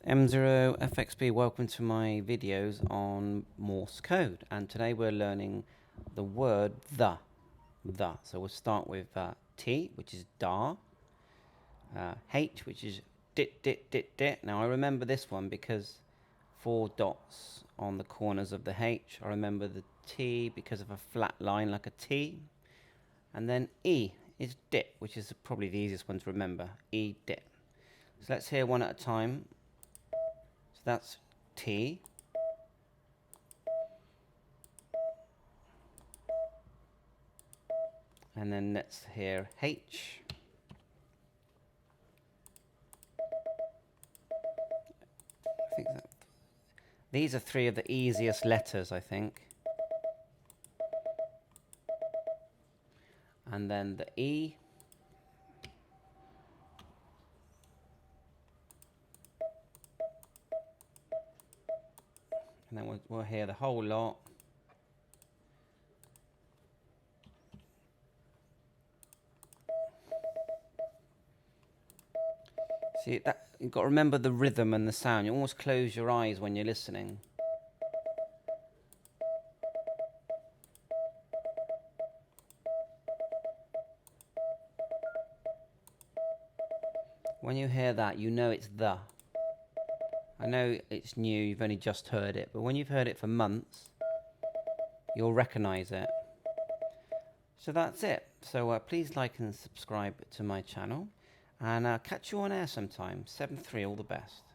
M0FXB, welcome to my videos on Morse code, and today we're learning the word the. So we'll start with T, which is da, H, which is dit. Now I remember this one because 4 dots on the corners of the H. I remember the T because of a flat line like a T, and then E is dit, which is probably the easiest one to remember. E dit. So let's hear one at a time. So that's T. And then let's hear H. I think these are 3 of the easiest letters, I think. And then the E. And then we'll hear the whole lot. See, that you've got to remember the rhythm and the sound. You almost close your eyes when you're listening. When you hear that, you know it's the. I know it's new, you've only just heard it, but when you've heard it for months, you'll recognize it. So that's it. So please like and subscribe to my channel, and I'll catch you on air sometime. 7-3, all the best.